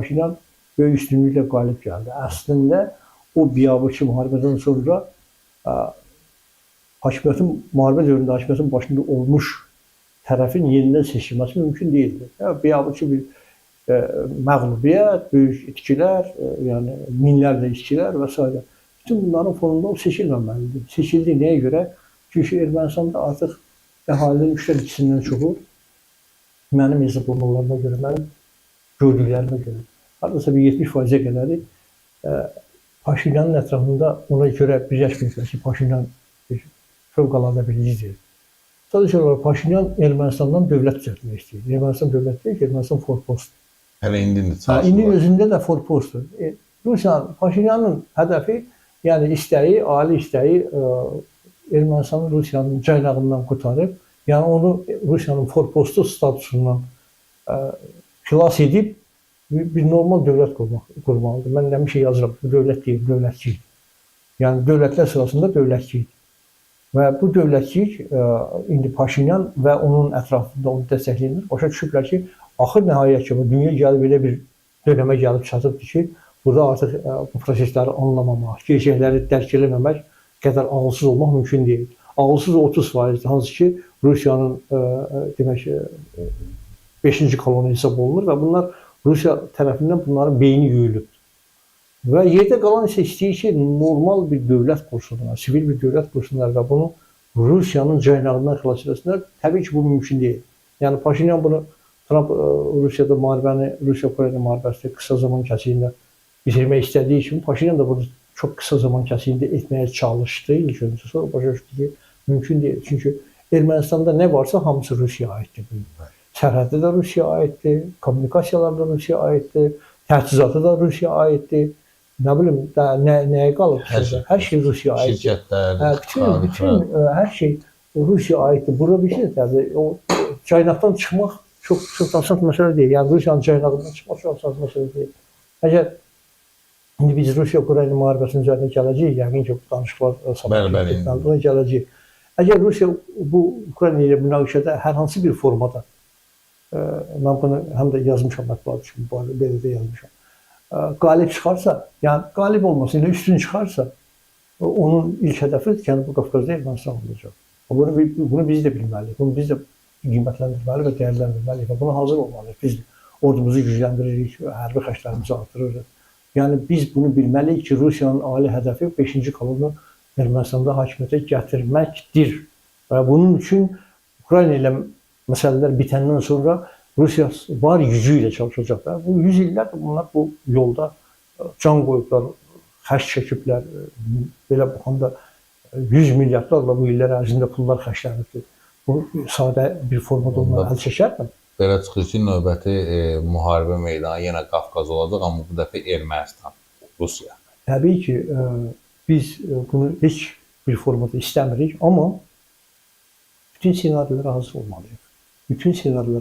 Paşinyan böyük üstünlüklə qalib gəldi. Əslində o biabırçı müharibədən sonra hakimiyyətin, müharibə dövründə hakimiyyətin başında olmuş tərəfin yenidən seçilməsi mümkün deyildi. Biabırçı bir məğlubiyyət, böyük itkilər, yəni minlərlə itkilər və s. Bütün bunların fonunda o seçilməməlidir. Seçildi nəyə görə? Çünki Ermənistanda artıq əhalinin 3/2-sindən çoxu mənim hesablamlarıma görə, mənim gördüklərimə görə, hardasa bir 70%-ə qədəri Paşinyanın ətrafında ona görə birləşməyiblər ki, Paşinyan fövqəladə bir lider. Sadəcə olaraq Paşinyan Ermənistandan dövlət düzəltmək istəyir. Ermənistan dövlət deyil ki, Ermənistan forpost. Hələ indi çalışır. İndi özündə də forpostdur. Paşinyanın hədəfi, yəni istəyi, ali istəyi Ermənistanı Rusiyanın caynağından qurtarıb, yəni onu Rusiyanın forpostu statusundan xilas edib bir normal dövlət qurmalıdır. Mən həmişə yazıram, bu dövlət deyil, dövlətçilik. Yəni dövlətlər sırasında dövlətçilik. Və bu dövlətçilik indi Paşinyan və onun ətrafında onu dəstəkləyir. Başa düşüblər ki, axır nəhayət ki, dünya gəlib elə bir dönəmə gəlib çatıbdır ki, burada artıq bu prosesləri anlamamaq, gerçəkləri dərk eləməmək qədər ağılsız olmaq mümkün deyil. Ağılsız 30%, hansı ki, Rusiyanın demək, 5-ci kolonu hesab olunur və bunlar Rusiya tərəfindən bunların beyni yuyulub. Və yerdə qalan isə istəyir ki, normal bir dövlət qursunlar, sivil bir dövlət qursunlar və bunu Rusiyanın caynağından xilas etsinlər. Təbii ki, bu mümkün deyil. Yəni Paşinyan bunu Trump Rusiyada müharibəni, Rusiya-Ukrayna müharibəsində qısa zaman kəsiyində bitirmək istədiyi kimi Paşinyan da bunu çox qısa zaman kəsiyində etməyə çalışdı. İlk öncə sonra başa düşdü ki, mümkün deyil. Çünki Ermənistanda nə varsa hamısı Rusiyaya aiddir. Sərhəddə də Rusiyaya aiddir, kommunikasiyalar da Rusiyaya aiddir, təchizatı da Rusiyaya aiddir. Nə bilim, nəyə qalıb? Hər şey Rusiyaya aiddir. Şirkətlər, bütün hər şey Rusiyaya aiddir. Burada bir şey, o caynaqdan çıxmaq çox asan məsələ deyil. Yəni Rusiyanın caynağından çıxmaq çox asan məsələ deyil. Əgər indi biz Rusiya-Ukrayna müharibəsinin üzərində gələcəyik, yəqin ki, bu danışıqlar buna gələcəyik. Əgər Rusiya bu Ukrayna ilə münaqişədə hər hansı bir formada, mən bunu həm də yazmışam, mətbuat üçün, belə də yazmışam, qalib çıxarsa, yəni qalib olmasın, ilə üstün çıxarsa, onun ilk hədəfi Cənubi Qafqazda Ermənistan olacaq. Bunu biz də bilməliyik, bunu biz də qiymətləndirməli və dəyərləndirməliyik və buna hazır olmalıyıq. Biz ordumuzu gücləndiririk, hərbi xərclərimizi artırırıq. Yəni biz bunu bilməliyik ki, Rusiyanın ali hədəfi 5-ci kolonu Ermənistanda hakimiyyətə gətirməkdir. Və bunun üçün Ukrayna ilə məsələlər bitəndən sonra Rusiya var gücü ilə çalışacaqlar. Bu 100 illər bunlar bu yolda can qoyublar, xərc çəkiblər. Belə baxanda 100 milyardlarla bu illər ərzində pullar xərclənibdir. Bu sadə bir formada onlara əl çəkərmi? Belə çıxır ki, növbəti müharibə meydanı yenə Qafqaz olacaq, amma bu dəfə Ermənistan, Rusiya. Təbii ki, biz bunu heç bir formada istəmirik, amma bütün senaryolara hazır olmalıyıq. Bütün senaryolara